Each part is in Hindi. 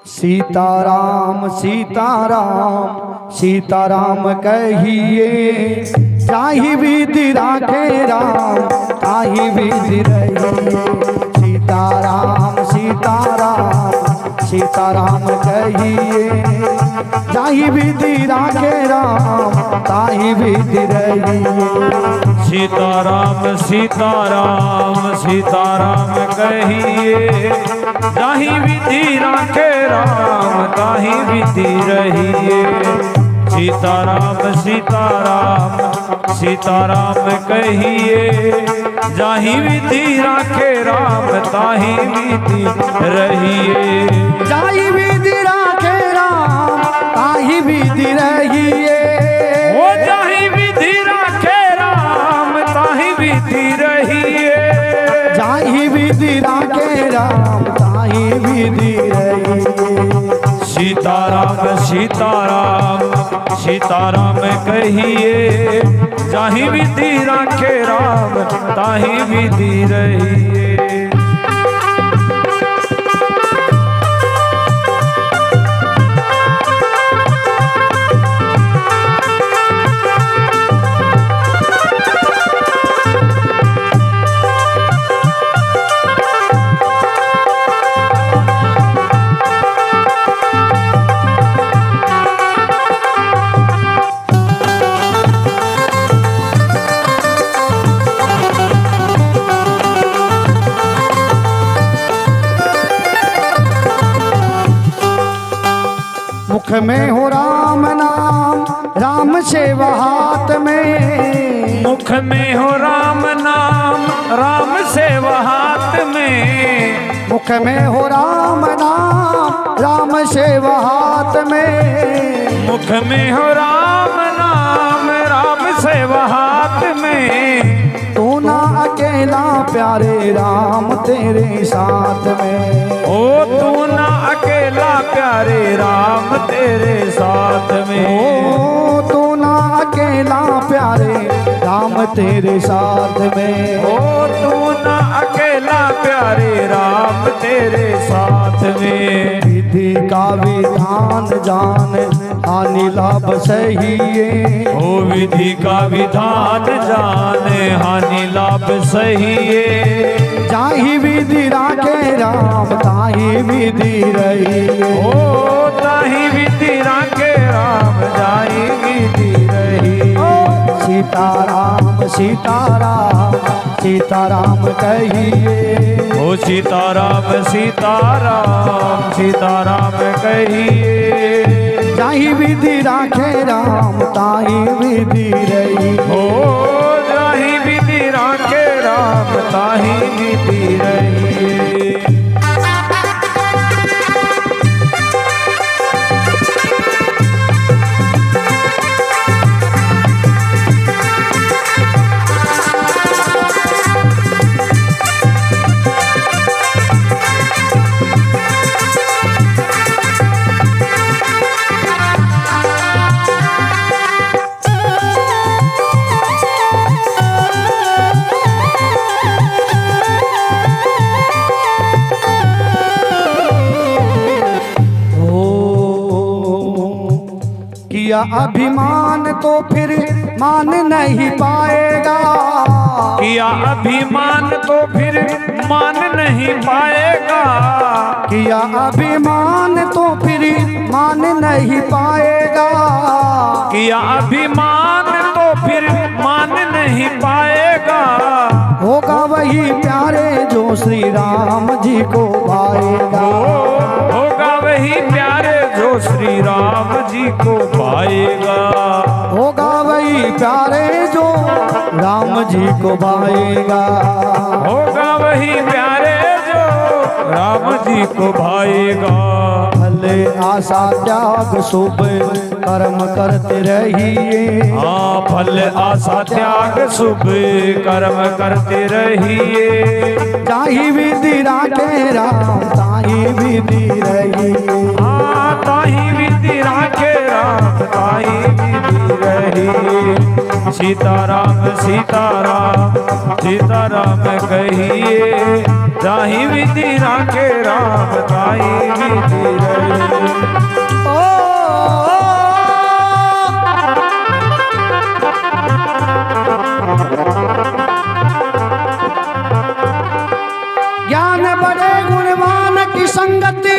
सीताराम सीताराम सीताराम कहिए, जाहि विधि राखे राम ताहि विधि रहिए। सीताराम सीताराम सीताराम कहिए, जाहि विधि राखे राम ताहि विधि रहिए। सीताराम सीताराम सीताराम कहिए, जाहि विधि राखे राम ताहि विधि रहिए। सीताराम सीताराम सीताराम कहिए, जाहि विधि राखे राम ताहि विधि रहिए। जाहि विधि राखे राम ताहि विधि रहिए। ओ जाहि विधि राखे राम ताहि विधि रहिए। जाहि विधि राखे राम ताहि विधि रहिए। सीताराम सीताराम सीताराम कहिए, जाहि विधि राखे राम ताहि विधि रहिए। मुख में हो राम नाम राम सेवा हाथ में। मुख में हो राम नाम राम सेवा हाथ में। मुख में हो राम नाम राम सेवा हाथ में। मुख में हो राम नाम राम सेवा हाथ में। तू ना अकेला प्यारे राम तेरे साथ में। ओ तू ना अकेला प्यारे राम तेरे साथ में। ओ तू ना अकेला प्यारे राम तेरे साथ में। ओ तू ना अकेला प्यारे राम तेरे साथ में। विधि का विधान जान हानि लाभ सहिए। ओ विधि का विधान जाने हानि लाभ सहिए। जाहि विधि राखे राम ताहि विधि रहिए। ओ ताहि विधि राखे राम जाहि विधि रहिए। सीताराम सीताराम सीताराम कहिए। ओ सीताराम सीताराम सीताराम कहिए, जाहि विधि राखे राम ताहि विधि रहिए। ओ जाहि विधि राखे राम ताहि विधि रहिए। किया अभिमान तो फिर मान नहीं पाएगा। किया अभिमान तो फिर मान नहीं पाएगा। किया अभिमान तो फिर मान नहीं पाएगा। किया अभिमान तो फिर मान नहीं पाएगा। होगा वही प्यारे जो श्री राम जी को पाएगा। होगा वही प्यारे जो श्री राम जी को पाएगा। होगा वही प्यारे जो राम जी को पाएगा। होगा वही प्यारे जो राम जी को भाएगा। भले आशा त्याग शुभ कर्म करते रहिए। हाँ फल आशा त्याग शुभ कर्म करते रहिए। जाहि विधि राखे राम ताहि विधि रहिए। हाँ ताहि विधि राखे राम ताहि विधि रहिए। सीताराम सीताराम सीताराम कहिए, जाहि विधि राखे राम ताहि विधि रही। ज्ञान बड़े गुणवान की संगति,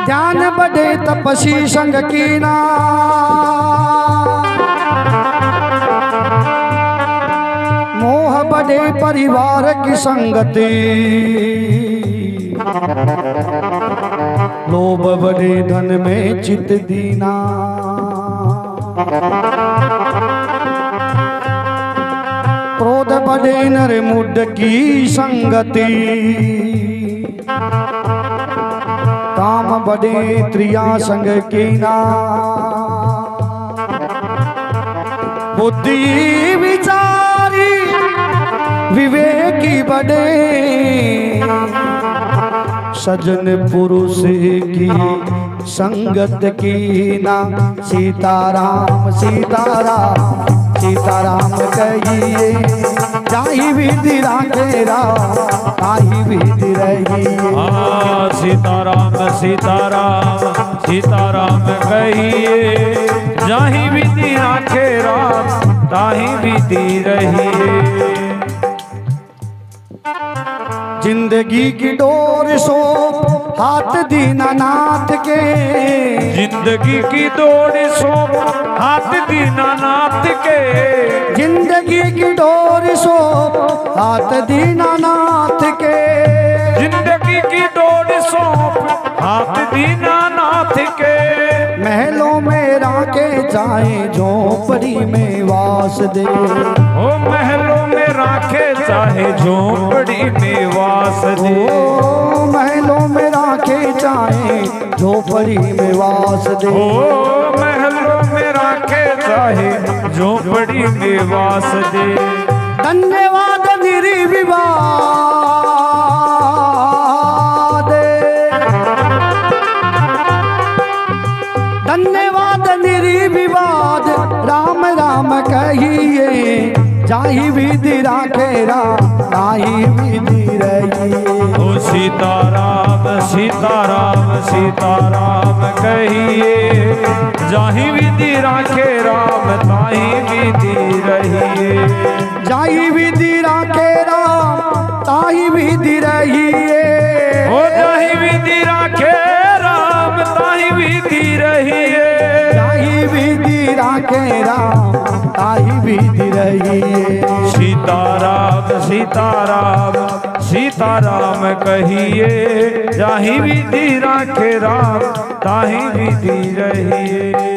ध्यान बड़े तपसी संग कीना, मोह बड़े परिवार की संगति, लोभ बड़े धन में चित दीना, क्रोध बड़े नर मुड की संगति, काम बड़े त्रिया संग कीना, बुद्धि विचारी विवेकी बड़े, सजन पुरुष की संगत कीना। सीताराम सीताराम सीताराम कहिए, जाहि विधि राखे राम ताहि विधि रहिए। सीताराम सीताराम सीताराम कहिए, जाहि विधि राखे राम ताहि विधि रहिए। जिंदगी की डोर सो हाथ दीनानाथ के, जिंदगी की डोर सो हाथ दीनानाथ के, जिंदगी की डोर सो हाथ दीनानाथ के, जिंदगी की डोर सो हाथ दीनानाथ के। महलों में राखे जाए झोपड़ी में वास दे, ओ महलों में राखे चाहे झोपड़ी में वास दे, ओ महलों में राखे जाए झोपड़ी में वास दे, ओ महलों में राखे चाहे झोपड़ी में वास दे। धन्यवाद निर्विवाद, धन्यवाद निर्विवाद, राम राम कहिए, जाहि विधि राखे राम ताहि विधि रहिए। ओ सीताराम सीताराम सीताराम कहिए, जाहि विधि राखे राम ताहि विधि रहिए। जाहि विधि राखे राम ताहि विधि रहिए, ओ जाहि विधि राखे राम ताहि विधि रहिए। जाहि विधि राखे राम ताहि विधि रहिए। सीताराम सीताराम सीताराम कहिए, जाहि विधि राखे राम ताहि विधि रहिए।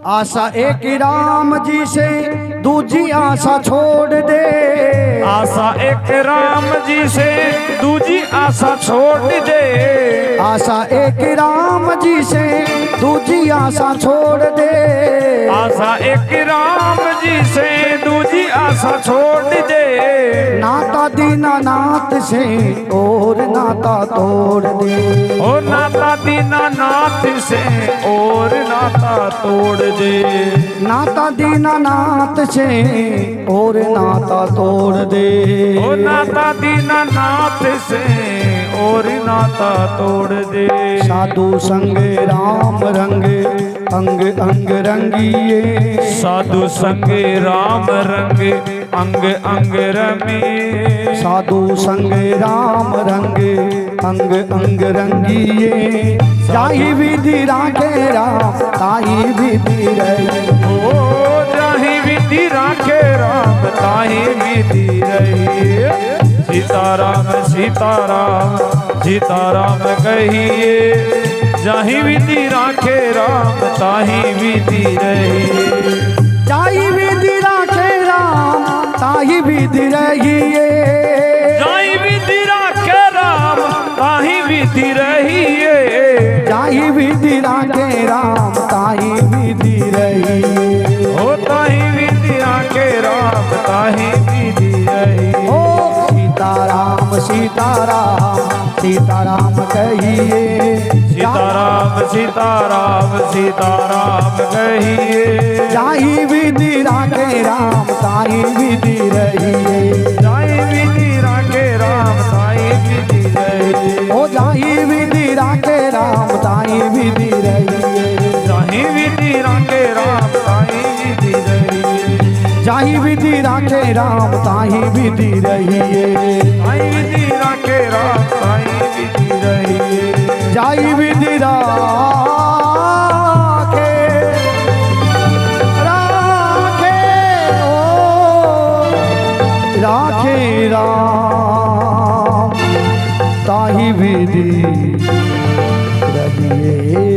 आशा एक राम जी से दूजी आशा छोड़ दे, आशा एक राम जी से दूजी आशा छोड़ दे, आशा एक राम जी से दूजी आशा छोड़ दे, आशा एक राम जी से दूजी आशा छोड़ दे। नाता दीनानाथ से और नाता तोड़ दे, ओ नाता दीनानाथ से और नाता तोड़ दे, नाता दीनानाथ से और नाता तोड़ दे, ओ नाता दीनानाथ से और नाता तोड़ दे। साधु संग राम रंग अंग अंग रंगिए, साधु संग राम रंग अंग अंग रमिए। साधु संग राम रंग अंग अंग रंगिए, जाहि विधि राखे राम ताहि विधि रही। ओ जाहि विधि राखे राम ताहि विधि रही। सीताराम सीताराम सीताराम कहिए, जाहि विधि राखे राम ताहि विधि रही। जाहि विधि राखे राम ताहि विधि रहिए, जाहि विधि राखे राम ताहि विधि रहिए। जाहि विधि राखे राम ताहि विधि रहिए। हो ताहि विधि राखे राम ताहि विधि रहिए। ओ सीताराम सीताराम सीताराम कहिए, सीताराम सीताराम सीताराम कहिए, जाहि विधि राखे राम ताहि विधि रहिए। जाहि विधि राखे राम ताहि विधि रहिए। ओ जाहि विधि राखे राम ताहि विधि रहिए। जाहि विधि राखे राम ताहि विधि रहिए। जाहि विधि राखे राम ताहि विधि रहिए। ताहि विधि राखे राम ताहि विधि रहिए। जाहि विधि राखे राम ताहि विधि रहिए।